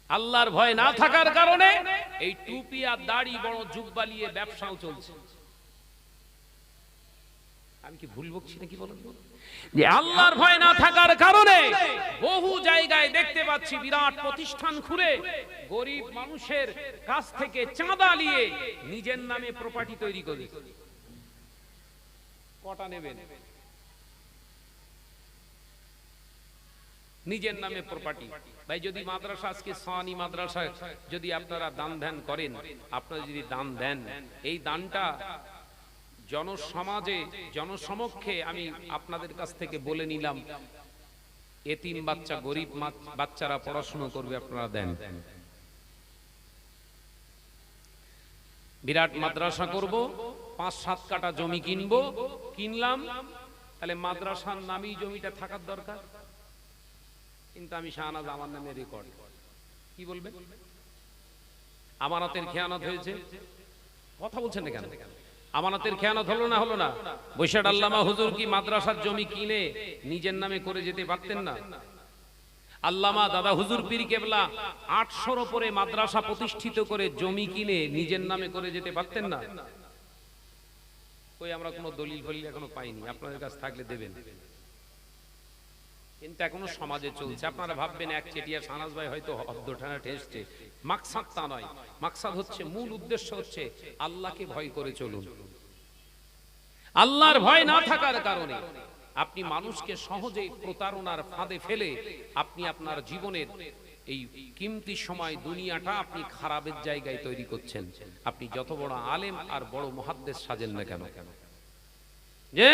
আল্লাহর ভয় না থাকার কারণে এই টুপি আর দাড়ি বড় যুগ বালিয়ে ব্যবসাও চলছে। আমি কি ভুল বকছি নাকি বলেন? যে আল্লাহর ভয় না থাকার কারণে বহু জায়গায় দেখতে পাচ্ছি বিরাট প্রতিষ্ঠান খুলে গরিব মানুষের কাছ থেকে চাঁদা নিয়ে নিজের নামে প্রপার্টি তৈরি করে। কটা নেবেন? নিজের নামে প্রপার্টি। ভাই যদি মাদ্রাসা আজকে সানি মাদ্রাসা যদি আপনারা দান ধ্যান করেন, আপনারা যদি দান দেন, এই দানটা জনসমাজে জনসমক্ষে আমি আপনাদের কাছ থেকে বলে নিলাম, এতিম বাচ্চা গরিব বাচ্চারা পড়াশোনা করবে, আপনারা দেন। বিরাট মাদ্রাসা করব, 5-7 কাঠা জমি কিনবো, কিনলাম, তাহলে মাদ্রাসার নামেই জমিটা থাকার দরকার। কিন্তু আমি শাহনাজ আমার নামে রেকর্ড, কি বলবেন? আমানতের খেয়ানত হয়েছে। কথা বলছেন না কেন? আমানতের খেয়ানত হলো না? হলো না? বৈশাখ আল্লামা হুজুর কি মাদ্রাসার জমি কিনে নিজের নামে করে যেতে পারতেন না? আল্লামা দাদা হুজুর পীর কেবলা 800-র উপরে মাদ্রাসা প্রতিষ্ঠিত করে জমি কিনে নিজের নামে করে যেতে পারতেন না? কই আমরা কোনো দলিল ফলিল এখনো পাইনি, আপনাদের কাছে থাকলে দেবেন। কিন্তু এখনো সমাজে চলছে। আপনারা ভাববেন এক চেটিয়া শাহনাজ ভাই হয়তো অর্ধঠানা ঠেসছে, মাকসাদ তা নয়। মাকসাদ হচ্ছে, মূল উদ্দেশ্য হচ্ছে আল্লাহকে ভয় করে চলুন। আল্লাহর ভয় না থাকার কারণে আপনি মানুষকে সহজেই প্রতারণার ফাঁদে ফেলে আপনি আপনার জীবনের এই কিমতি সময় দুনিয়াটা আপনি খারাপের জায়গায় তৈরি করছেন। আপনি যত বড় আলেম আর বড় মুহাদ্দিস সাজেন না কেন, যে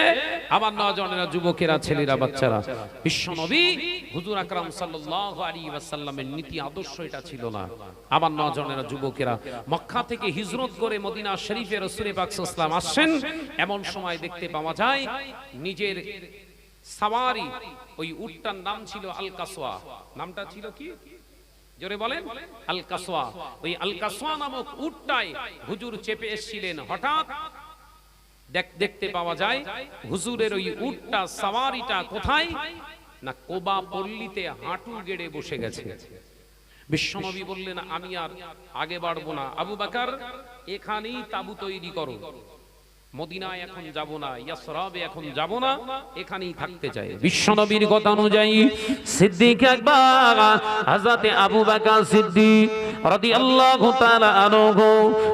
আমার নওজওয়ানেরা, যুবকেরা, ছেলেরা, বাচ্চারা, বিশ্বনবী হুজুর আকরাম সাল্লাল্লাহু আলাইহি ওয়াসাল্লামের নীতি আদর্শ এটা ছিল না। আমার নওজওয়ানেরা, যুবকেরা মক্কা থেকে হিজরত করে মদিনা শরীফে রাসূল পাক সাল্লাল্লাহু আলাইহি ওয়াসাল্লাম আসেন। এমন সময় দেখতে পাওয়া যায় নিজের সাওয়ারি, ওই উটটার নাম ছিল আল কাসওয়া। নামটা ছিল কি? জোরে বলেন। আল কাসওয়া। ওই আল কাসওয়া নামক উটটায় হুজুর চেপে এসেছিলেন। হঠাৎ দেখতে পাওয়া যায় হুজুরের ওই উটটা, সাওয়ারিটা কোথায় না কোবা পল্লীতে হাঁটু গেড়ে বসে গেছে। বিশ্বনবী বললেন, আমি আর আগে বাড়বো না, আবু বকর এখানেই তাবু তৈরি করো, মদিনায় এখন যাব না, ইয়াসরাবে এখন যাব না, এখানেই থাকতে চাই। বিশ্বনবীর কথা অনুযায়ী সিদ্দিক আকবর হযরতে আবু বকর সিদ্দিক রাদিয়াল্লাহু তাআলা আনহু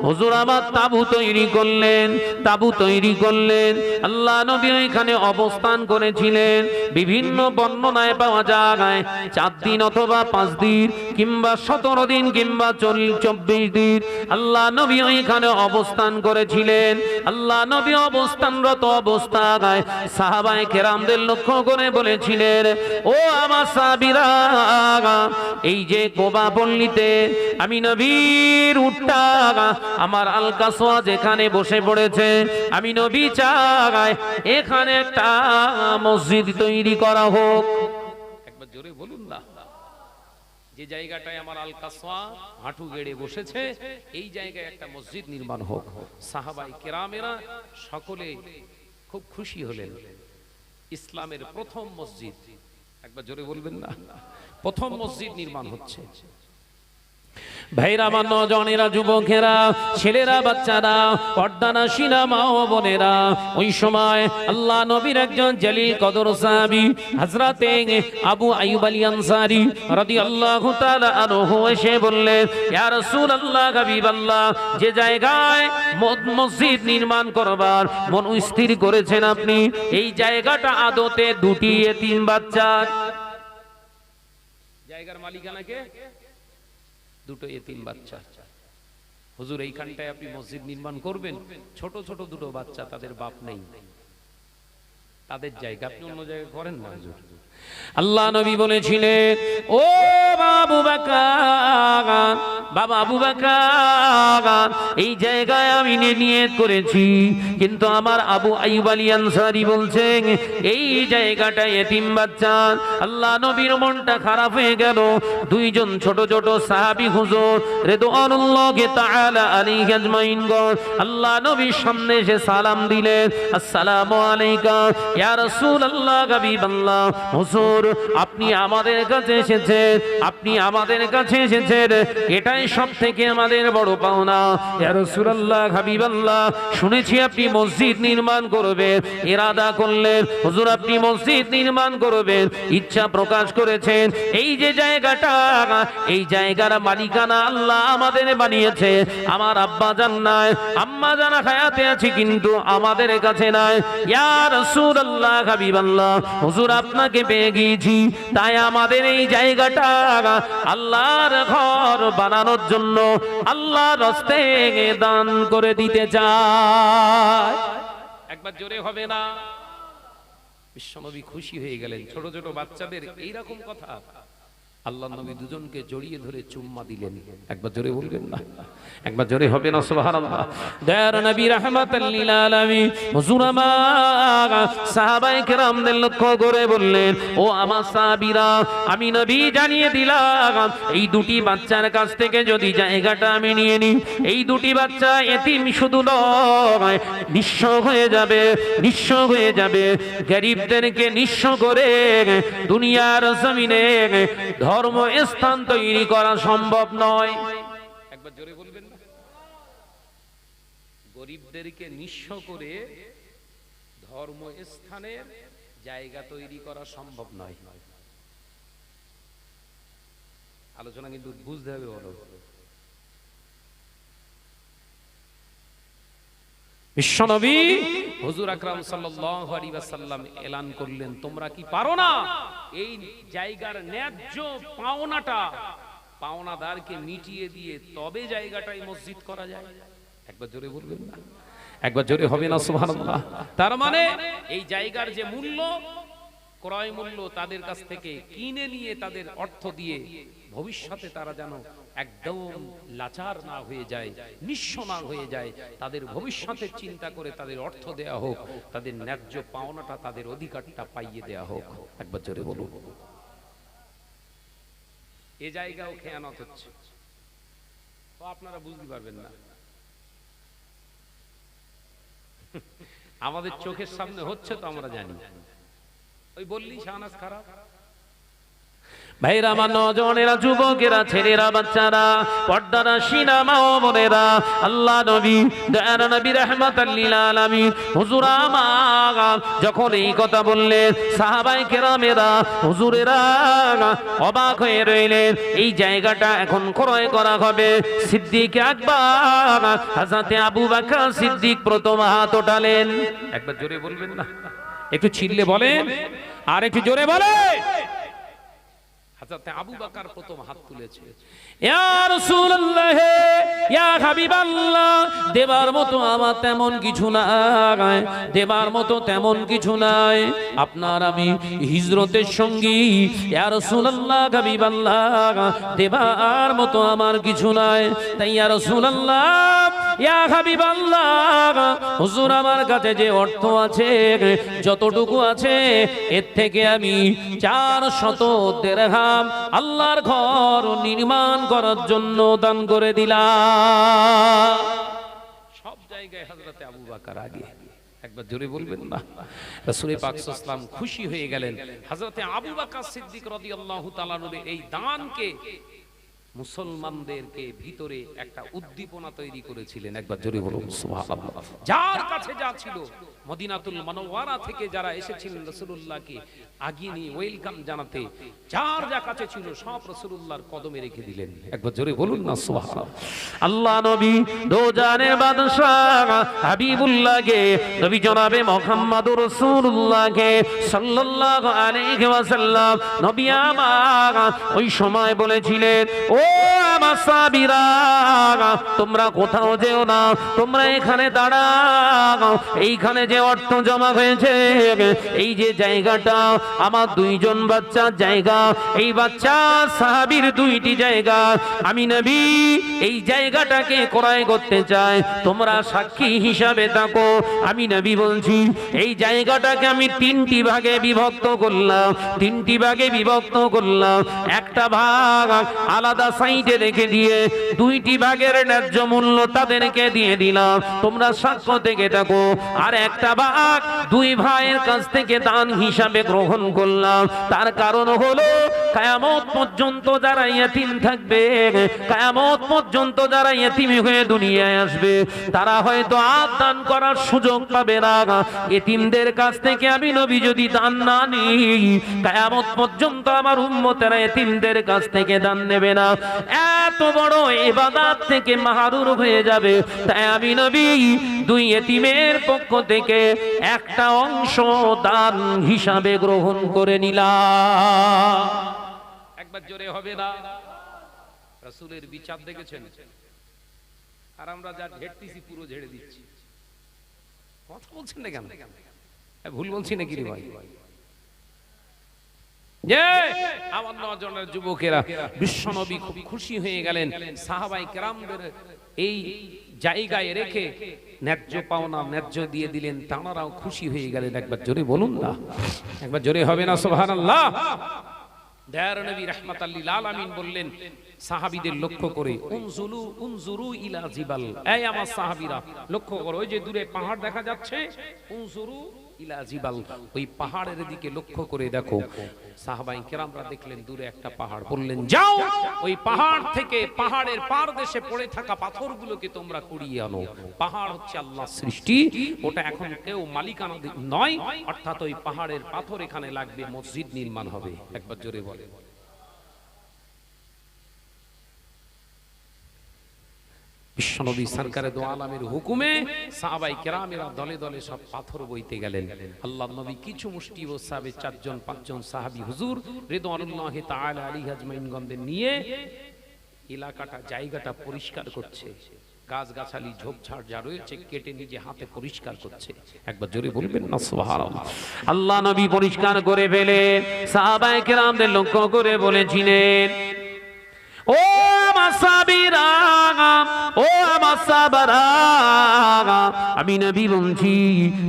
হুজুর আমার তাবু তৈরি করলেন। তাবু তৈরি করলেন, আল্লাহ নবী এখানে অবস্থান করেছিলেন। বিভিন্ন বর্ণনায় পাওয়া যায় 4 দিন অথবা 5 দিন কিংবা 17 দিন কিংবা 24 দিন আল্লাহ নবী এখানে অবস্থান করেছিলেন। আল্লাহ নবী অবস্থানরত অবস্থায় সাহাবায়ে কেরামদের লক্ষ্য করে বলেছিলেন, ও আমার সাহাবীরা, এই যে কোবা পল্লীতে আমি নবীর উটটা আমার আল কাসওয়া যেখানে বসে পড়েছে, আমি নবী চাই এখানে একটা মসজিদ তৈরি করা হোক। একবার জোরে বলুন না। যে জায়গাটায় আমার আল কাসওয়া হাঁটু গেড়ে বসেছে, এই জায়গায় একটা মসজিদ নির্মাণ হোক। সাহাবায়ে কেরামেরা সকলে খুব খুশি হলেন। ইসলামের প্রথম মসজিদ, একবার জোরে বলবেন না, প্রথম মসজিদ নির্মাণ হচ্ছে। ভাইরা, আমার নওজওয়ানেরা, যুবকেরা, ছেলেরা, বাচ্চারা, পর্দানাশীরা, মা ও বোনেরা, ওই সময় আল্লাহ নবীর একজন জলিল কদর সাহাবী হযরতে আবু আইয়ুব আল আনসারী রাদিয়াল্লাহু তাআলা আনহু এসে বললেন, ইয়া রাসূলুল্লাহ, হাবিবাল্লাহ, যে জায়গায় মসজিদ নির্মাণ করবার মন স্থির করেছেন আপনি, এই জায়গাটা আদতে দুটি এতিম বাচ্চার। জায়গার মালিকানা কে? দুটো এতিম বাচ্চা। হুজুর এইখানটায় আপনি মসজিদ নির্মাণ করবেন, ছোট ছোট দুটো বাচ্চা, তাদের বাপ নেই, তাদের জায়গা আপনি অন্য জায়গায় করেন না হুজুর। আল্লাহ নবী বলেছিলেন, ও আবু বকর, বাবা আবু বকর এই জায়গায় আমি নিয়ত করেছি, কিন্তু আমার আবু আইয়ুব আল আনসারী বলছেন এই জায়গাটায় এতিম বাচ্চা। আল্লাহ নবীর মনটা খারাপ হয়ে গেল। দুইজন ছোট ছোট সাহাবী হুজুর রিদওয়ানুল্লাহি তাআলা আলাইহি আজমাইন আল্লাহ নবীর সামনে এসে সালাম দিলেন, আসসালামু আলাইকা ইয়া রাসূলুল্লাহ হাবিবাল্লাহ। হুজুর আপনি আমাদের কাছে এসেছেন, আপনি আমাদের কাছে এসেছেন, এটাই সবথেকে আমাদের বড় পাওনা। ইয়া রাসূলুল্লাহ হাবিবাল্লাহ, শুনেছি আপনি মসজিদ নির্মাণ করবেন, ইরাদা করলেন হুজুর আপনি মসজিদ নির্মাণ করবেন, ইচ্ছা প্রকাশ করেছেন। এই যে জায়গাটা, এই জায়গার মালিকানা আল্লাহ আমাদের বানিয়েছে। আমার আব্বা জান নাই, আম্মা জান হায়াতে আছে, কিন্তু আমাদের কাছে নাই। ইয়া রাসূলুল্লাহ হাবিবাল্লাহ, হুজুর আপনাকে পেয়ে গিয়েছি, তাই আমাদের এই জায়গাটা আল্লাহর ঘর বানানোর জন্য আল্লাহর রাস্তায় দান করে দিতে চায়। একবার জোরে হবে না? বিশ্বনবী খুশি হয়ে গেলেন। ছোট ছোট বাচ্চাদের এইরকম কথা। আল্লাহ নবী দুজনকে জড়িয়ে ধরে চুম্মা দিলেন। একবার জোরে বলবেন না? একবার জোরে হবে না? সুবহানাল্লাহ। দয়ার নবী রাহমাতাল লিল আলামিন হুজুর আমার সাহাবায়ে কেরামদের লক্ষ্য করে বললেন, ও আমার সাহাবীরা, আমি নবী জানিয়ে দিলাম এই দুটি বাচ্চার কাছ থেকে যদি জায়গাটা আমি নিয়ে নিই, এই দুটি বাচ্চা এতিম শুধু নয়, নিঃস্ব হয়ে যাবে, নিঃস্ব হয়ে যাবে। গরিবদেরকে নিঃস্ব করে দুনিয়ার জমিনে ধর্ম স্থান তৈরি করা সম্ভব নয়। একবার জোরে বলবেন না? গরিবদেরকে নিঃস্ব করে ধর্ম স্থানের জায়গা তৈরি করা সম্ভব নয়। আলোচনা কিন্তু বুঝতে হবে। বলো, বিশ্বনবী হুজুর আকরাম সাল্লাল্লাহু আলাইহি ওয়াসাল্লাম এলান করলেন, তোমরা কি পারো না এই জায়গার ন্যায্য পাওনাটা পাওনাদারকে মিটিয়ে দিয়ে তবে জায়গাটাই মসজিদ করা যায়? একবার জোরে বলবেন না? একবার জোরে হবে না? সুবহানাল্লাহ। তার মানে এই জায়গার যে মূল্য, ক্রয় মূল্য, তাদের কাছ থেকে কিনে নিয়ে তাদের অর্থ দিয়ে ভবিষ্যতে তারা যেন একদম লাচার না হয়ে যায়, নিঃস্ব না হয়ে যায়, তাদের ভবিষ্যতের চিন্তা করে তাদের অর্থ দেয়া হোক, তাদের ন্যায্য পাওনাটা, তাদের অধিকারটা পাইয়ে দেয়া হোক। একবার জোরে বলুন। এ জায়গাও খেয়ানত হচ্ছে, তো আপনারা বুঝতে পারবেন না। আমাদের চোখের সামনে হচ্ছে তো আমরা জানি। ওই বললি শাহনাজ খারাপ। ভাইরা আমার, নওজওয়ানেরা, যুবকেরা, ছেলেরা, বাচ্চারা, পর্দারা, সিনেমা ও বোনেরা, আল্লাহ নবী দয়ার নবী রাহমাতাল লিল আলামিন হুজুর আমার যখন এই কথা বললেন, সাহাবায়ে কেরামেরা, হুজুরেরা অবাক হয়ে রইলেন। এই জায়গাটা এখন ক্রয় করা হবে। সিদ্দিক আকবর হযরতে আবু বকর সিদ্দিক প্রথম হাত ওঠালেন। একবার জোরে বলবেন না? একটু চিল্লে বলেন, আর একটু জোরে বলেন। হযরতে আবু বকর প্রথম হাত তুলেছে। ইয়া রাসূলুল্লাহ, ইয়া হাবিবাল্লাহ, দেবার মতো আমার তেমন কিছু নাই, দেবার মতো তেমন কিছু নাই। আপনার আমি হিজরতের সঙ্গী, ইয়া রাসূলুল্লাহ হাবিবাল্লাহ, দেবার মতো আমার কিছু নাই। তাই ইয়া রাসূলুল্লাহ, ইয়া হাবিবাল্লাহ, হুজুর আমার কাছে যে অর্থ আছে, যতটুকু আছে, এর থেকে আমি 400 দিরহাম আল্লাহর ঘর নির্মাণ করার জন্য দান করে দিলাম। সব জায়গায় হযরতে আবু বকর আগে। একবার জোরে বলবেন না? রাসূল পাক সাল্লাল্লাহু আলাইহি ওয়াসাল্লাম খুশি হয়ে গেলেন। হযরতে আবু বকর সিদ্দিক রাদিয়াল্লাহু তাআলা এই দানকে মুসলমানদেরকে ভিতরে একটা উদ্দীপনা তৈরি করেছিলেন। একবার জোরে বলুন সুবহানাল্লাহ। যার কাছে যা ছিল, মদিনাতুল মুনাওয়ারা থেকে যারা এসেছিলেন রাসূলুল্লাহকে আগিয়ে নিয়ে ওয়েলকাম জানাতে, যার যা কাছে ছিল সব রাসূলুল্লাহর কদমে রেখে দিলেন। একবার জোরে বলুন না সুবহানাল্লাহ। আল্লাহ নবী দোজানের বাদশা হাবিবুল্লাহকে, নবী জনাবে মুহাম্মদুর রাসূলুল্লাহকে সাল্লাল্লাহু আলাইহি ওয়াসাল্লাম, নবী আমার ওই সময় বলেছিলেন, ও আমার সাহাবীরা তোমরা কোথাও যেও না, তোমরা এখানে দাঁড়াও। এইখানে যে অর্থ জমা হয়েছে, এই যে জায়গাটা আমার দুইজন বাচ্চার জায়গা, এই বাচ্চা সাহাবীর দুইটি জায়গা, আমি নবী এই জায়গাটাকে ক্রয় করতে চাই, তোমরা সাক্ষী হিসাবে থাকো। আমি নবী বলছি এই জায়গাটাকে আমি তিনটি ভাগে বিভক্ত করলাম, তিনটি ভাগে বিভক্ত করলাম। একটা ভাগ আলাদা সাইডে রেখে দিয়ে দুইটি ভাগের ন্যায্য মূল্য তাদেরকে দিয়ে দিলাম, তোমরা সাক্ষ্য থেকে থাকো। আর একটা ভাগ দুই ভাইয়ের কাছ থেকে দান হিসাবে গ্রহণ করলাম। তার কারণ হলো কিয়ামত পর্যন্ত যারা ইয়েতিম থাকবে, কিয়ামত পর্যন্ত যারা ইয়েতিম হয়ে দুনিয়ায় আসবে, তারা হয়তো আর দান করার সুযোগ পাবে না। ইয়েতিমদের কাছ থেকে আমি নবী যদি দান না নিই, কিয়ামত পর্যন্ত আমার উম্মতেরা ইয়েতিমদের কাছ থেকে দান নেবে না, এত বড় ইবাদত থেকে মাহরুম হয়ে যাবে। তাই আমি নবী দুই ইয়েতিমের পক্ষ থেকে একটা অংশ দান হিসাবে গ্রহণ করে নিলাম। একবার জোরে হবে না? রাসূলের বিচার দেখেছেন? আর আমরা যা ঝেড়তেছি পুরো ঝেড়ে দিচ্ছি। কথা বলছেন না কেন? ভুল বলছি নাকি রে ভাই? যে আমার নজনের যুবকেরা, বিশ্বনবী খুব খুশি হয়ে গেলেন, সাহাবায়ে কেরামদের এই জায়গায় রেখে ন্যায্য পাওনা ন্যায্য দিয়ে দিলেন, তাঁরাও খুশি হয়ে গেলেন। একবার জোরে বলুন না, একবার জোরে হবে না? সুবহানাল্লাহ। দয়ার নবী রাহমাতাল লিল আলামিন বললেন সাহাবীদের লক্ষ্য করে, উনজুরু ইলা জিবাল, এই আমার সাহাবীরা লক্ষ্য করো, ওই যে দূরে পাহাড় দেখা যাচ্ছে, উনজুরু ইলা জিবাল, ওই পাহাড়ের দিকে লক্ষ্য করে দেখো। সাহাবায়ে কেরামরা দেখলেন দূরে একটা পাহাড়, বললেন যাও ওই পাহাড় থেকে পাহাড়ের পার দেশে পড়ে থাকা পাথরগুলোকে তোমরা কুড়িয়ে আনো। পাহাড় হচ্ছে আল্লাহর সৃষ্টি, ওটা এখন কেউ মালিকানা নয়, অর্থাৎ ওই পাহাড়ের পাথর এখানে লাগবে, মসজিদ নির্মাণ হবে। একবার জোরে বলে। বিশ্বনবী সরকারে দো আলমের হুকুমে সাহাবায়ে কেরামেরা দলে দলে সব পাথর বইতে গেলেন। আল্লাহর নবী কিছু মুষ্টি ও সাহাবে 4 জন 5 জন সাহাবী হুজুর রিদওয়ানুল্লাহি তাআলা আলাইহি আজমাইন গণদের নিয়ে এলাকাটা জায়গাটা পরিষ্কার করছে, গাছগাছালি ঝোপঝাড় যা রয়েছে কেটে নিজে হাতে পরিষ্কার করছে। একবার জোরে বলবেন না সুবহানাল্লাহ। আল্লাহ নবী পরিষ্কার করে ফেলে সাহাবায়ে কেরামদের লক্ষ্য করে বলেছিলেন, ও আমার সাহাবীরা, ও আমার সাহাবারা, আমি নবী বলছি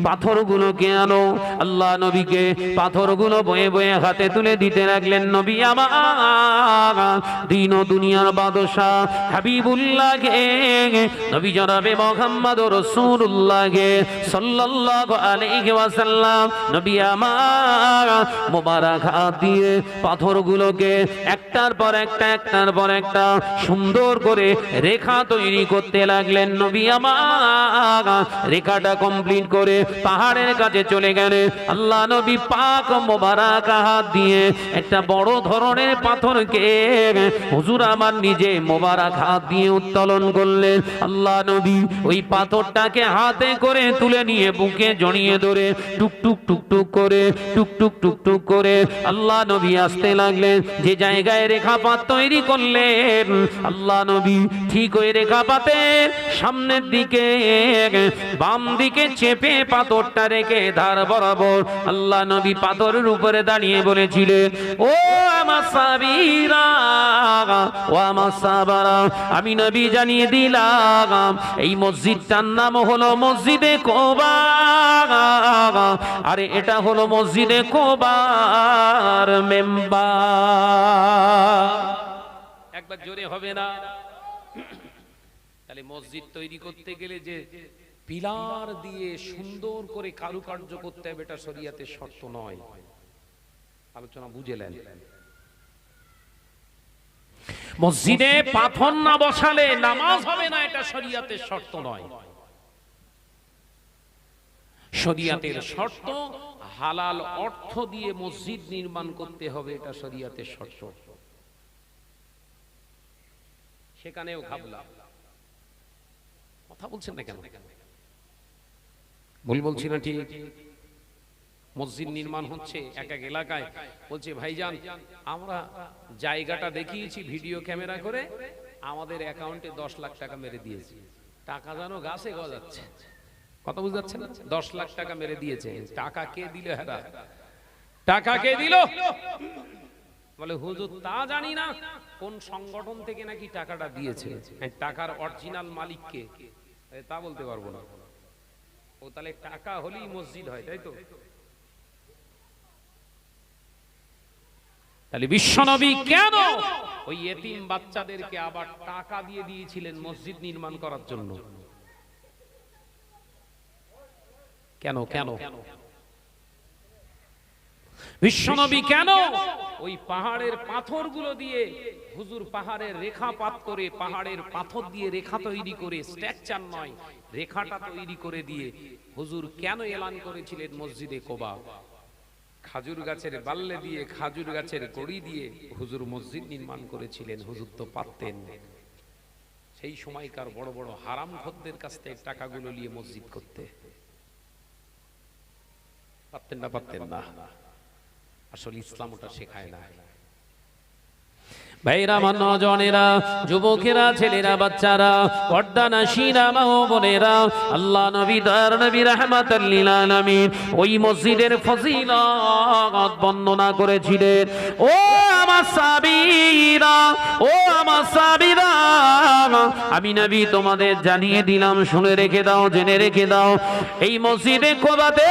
পাথরগুলোকে আনো। আল্লাহ নবীকে পাথরগুলো বয়ে বয়ে হাতে তুলে দিতে লাগলেন। নবী আমার দিন ও দুনিয়ার বাদশাহ হাবিবুল্লাহকে, নবী জনাবে মুহাম্মদ রাসূলুল্লাহকে সাল্লাল্লাহু আলাইহি ওয়াসাল্লাম, নবী আমার মোবারক হাত দিয়ে পাথরগুলোকে একটার পর একটা, একটার পর একটা সুন্দর করে রেখা তৈরি করতে লাগলেন। নবী আমার রেখাটা কমপ্লিট করে পাহাড়ের কাছে চলে গেলেন। আল্লাহ নবী পাক মোবারক হাত দিয়ে একটা বড় ধরনের পাথরকে হুজুর আমার নিজে মোবারক হাত দিয়ে উত্তোলন করলেন। আল্লাহ নবী ওই পাথরটাকে হাতে করে তুলে নিয়ে বুকে জড়িয়ে ধরে টুকটুক টুকটুক করে, টুকটুক টুকটুক করে আল্লাহ নবী আসতে লাগলেন। যে জায়গায় রেখাপাত তৈরি করলেন, আল্লাহ নবী ঠিক ওই রেখাপাতের সামনের দিকে বাম দিকে চেপে পাথরটা রেখে ধার বরাবর আল্লাহ নবী পাথরের উপরে দাঁড়িয়ে বলেছিলেন, ও আমার সাহাবীরা, ও আমার সাহাবারা, আমি নবী জানিয়ে দিলাম এই মসজিদটার নাম হলো মসজিদে কুবা। আরে এটা হলো মসজিদে কুবার মেম্বার। একবার জোরে হবে না? তাহলে মসজিদ তৈরি করতে গেলে যে পিলার দিয়ে সুন্দর করে কারুকার্য করতে হবে, এটা শরীয়তের শর্ত নয়। আলোচনা বুঝেলেন? মসজিদে পাথর না বসালে নামাজ হবে না, এটা শরীয়তের শর্ত নয়। শরীয়তের শর্ত হালাল অর্থ দিয়ে মসজিদ নির্মাণ করতে হবে, এটা শরীয়তের শর্ত। সেখানেও ঘাবলা। কথা বলছেন না কেন? ভুল বলছি না ঠিক? মসজিদ নির্মাণ হচ্ছে এক এক এলাকায়, বলছে ভাইজান আমরা জায়গাটা দেখিয়েছি ভিডিও ক্যামেরা করে, আমাদের অ্যাকাউন্টে 10 লাখ টাকা মেরে দিয়েছে, টাকা যেন গাছে গজাচ্ছে, কথা বুঝতে পারছেন? 10 লাখ টাকা মেরে দিয়েছে, টাকা কে দিল? হেরা টাকা কে দিল? বলে হুজুর তা জানি না, কোন সংগঠন থেকে নাকি টাকাটা দিয়েছে, টাকার অরিজিনাল মালিক কে তা বলতে পারবো না। ও তাহলে টাকা হলেই মসজিদ হয়, তাই তো? তাহলে বিশ্বনবী কেন ওই এতিম বাচ্চাদেরকে আবার টাকা দিয়ে দিয়েছিলেন মসজিদ নির্মাণ করার জন্য? কেন কেন বিশ্বনবী কেন ওই পাহাড়ের পাথরগুলো দিয়ে, হুজুর পাহাড়ের রেখাপাত করে, পাহাড়ের পাথর দিয়ে রেখা তৈরি করে, স্ট্রাকচার নয় রেখাটা তৈরি করে দিয়ে হুজুর কেন এলান করেছিলেন মসজিদে কোবা? খাজুর গাছের বাল্লে দিয়ে, খাজুর গাছের কড়ি দিয়ে হুজুর মসজিদ নির্মাণ করেছিলেন। হুজুর তো পারতেন সেই সময়কার বড় বড় হারামখোরদের কাছ থেকে টাকাগুলো নিয়ে মসজিদ করতে, পারতেন না? পারতেন না। আসলে ইসলাম ওটা শেখায় না। ভাইরা, আমার নজনেরা, যুবকেরা, ছেলেরা, বাচ্চারা, পর্দানাশীরা, মা ও বোনেরা, আল্লাহ নবী দয়ার নবী রাহমাতাল লিল আলামিন ওই মসজিদের ফজিলত বর্ণনা করেছিলেন। ও আমার সাহাবীরা, ও আমার সাহাবীরা, আমি নবী তোমাদের জানিয়ে দিলাম, শুনে রেখে দাও, জেনে রেখে দাও। এই মসজিদে কোবাতে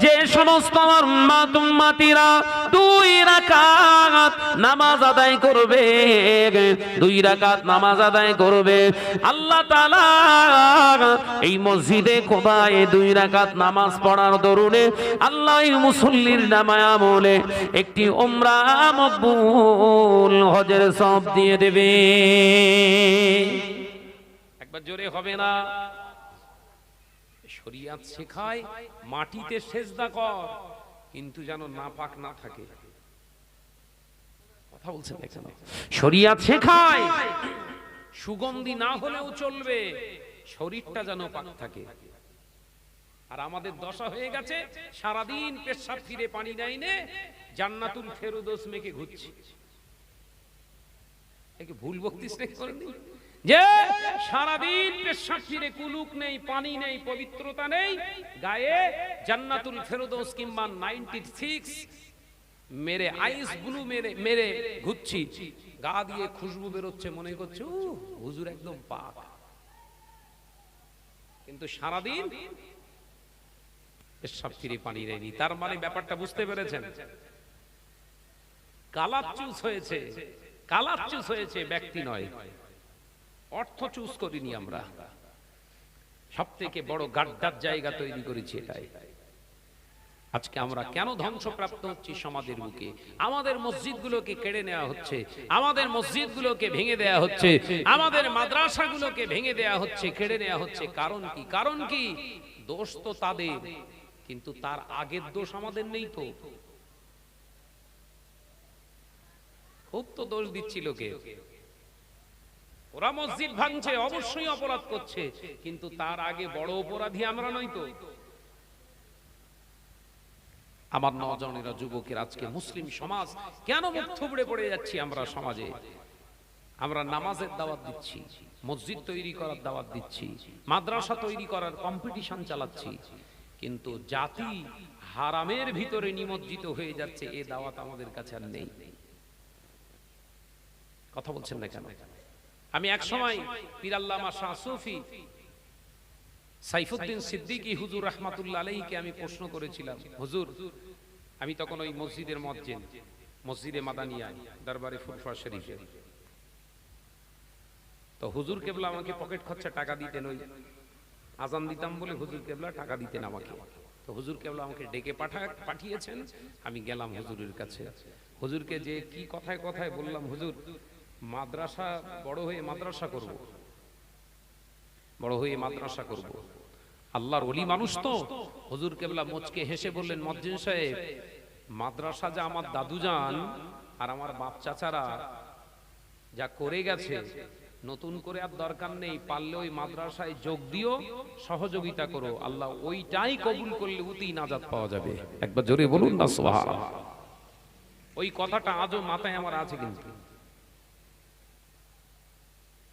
যে সমস্ত আমার উম্মতিরা 2 রাকাত নামাজ আদায় করবে, 2 রাকাত নামাজ আদায় করবে, আল্লাহ তাআলা এই মসজিদে কোবায় 2 রাকাত নামাজ পড়ার দরুনে আল্লাহ এই মুসল্লির নামায় আমলে একটি উমরা মকবুল, হজের সওয়াব দিয়ে দেবে। একবার জোরে হবে না? শরিয়াত শেখায় মাটিতে সেজদা কর, কিন্তু যেন নাপাক না থাকে। কথা বলছেন না কেন? শরিয়াত শেখায় সুগন্ধি না হলেও চলবে, শরীরটা যেন পাক থাকে। আর আমাদের দশা হয়ে গেছে, সারাদিন পেশাব ফিরে পানি নাই নে জান্নাতুল ফেরদৌস মেখে ঘুরছি। একে ভুল বক্তৃতা করেনি যে সারাদিন পেশাব ফিরে, কুলুক নেই, পানি নেই, পবিত্রতা নেই, গায়ে জান্নাতুল ফেরদৌস কিংবা 96 মেরে আইস ব্লু মেরে মেরে ঘুরছি, গা দিয়ে খুশবু বেরোচ্ছে, মনে করছে হুজুর একদম পাক, কিন্তু সারাদিন পেশাব ফিরে পানি নেয়নি। তার মানে ব্যাপারটা বুঝতে পেরেছেন? কালার চুজ হয়েছে, কালার চুজ হয়েছে, ব্যক্তি নয়। অর্থ চুজ করিনি আমরা, সব থেকে বড় গাড্ডার জায়গা তৈরি করেছি এটাই। আজকে আমরা কেন ধ্বংসপ্রাপ্ত হচ্ছি সমাজের বুকে? আমাদের মসজিদগুলোকে কেড়ে নেওয়া হচ্ছে, আমাদের মসজিদগুলোকে ভেঙে দেয়া হচ্ছে, আমাদের মাদ্রাসাগুলোকে ভেঙে দেয়া হচ্ছে, কেড়ে নেওয়া হচ্ছে। কারণ কি? কারণ কি? দোষ তো তাদের, কিন্তু তার আগের দোষ আমাদের নেই তো। খুব তো দোষ দিচ্ছিল কে? ওরা মসজিদ ভাঙছে, অবশ্যই অপরাধ করছে, কিন্তু তার আগে বড় অপরাধী আমরা নই তো? আমার নওজনেরা, যুবকের, আজকে মুসলিম সমাজ কেন মুখ থুবড়ে পড়ে যাচ্ছি আমরা সমাজে? আমরা নামাজের দাওয়াত দিচ্ছি, মসজিদ তৈরি করার দাওয়াত দিচ্ছি, মাদ্রাসা তৈরি করার কম্পিটিশন চালাচ্ছি, কিন্তু জাতি হারামের ভিতরে নিমজ্জিত হয়ে যাচ্ছে, এ দাওয়াত আমাদের কাছে আর নেই। কথা বলছেন না কেন? আমি এক সময় পীর আল্লামা শাহ সুফি সাইফুদ্দিন সিদ্দিকী হুজুর রাহমাতুল্লাহ আলাইহিকে আমি প্রশ্ন করেছিলাম, হুজুর, আমি তখন ওই মসজিদের মুয়াজ্জিন, মসজিদে মাদানিয়া দরবারে ফুরফুরা শরীফে, তো হুজুর কেবলা আমাকে পকেট খরচা টাকা দিতেন, ওই আজান দিতাম বলে হুজুর কেবলা টাকা দিতেন আমাকে। তো হুজুর কেবলা আমাকে ডেকে পাঠিয়েছেন, আমি গেলাম হুজুরের কাছে। হুজুরকে যে কি কথায় কথায় বললাম, হুজুর মাদ্রাসা বড় হয়ে মাদ্রাসা করব, বড় হয়ে মাদ্রাসা করব। আল্লাহর ওলি মানুষ তো। হুজুর কেবলা মুচকে হেসে বললেন, মুয়াজ্জিন সাহেব, মাদ্রাসা যা আমার দাদু জান আর আমার বাপ চাচারা যা করে গেছে, নতুন করে আর দরকার নেই, পারলে ওই মাদ্রাসায় যোগ দিও, সহযোগিতা করো, আল্লাহ ওইটাই কবুল করলে উতি নাজাত পাওয়া যাবে। একবার জোরে বলুন না সুবহানাল্লাহ। ওই কথাটা আজও মাথায় আমার আছে। কিন্তু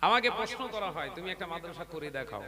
আমাকে প্রশ্ন করা হয় তুমি একটা মাদ্রাসা করে দেখাও,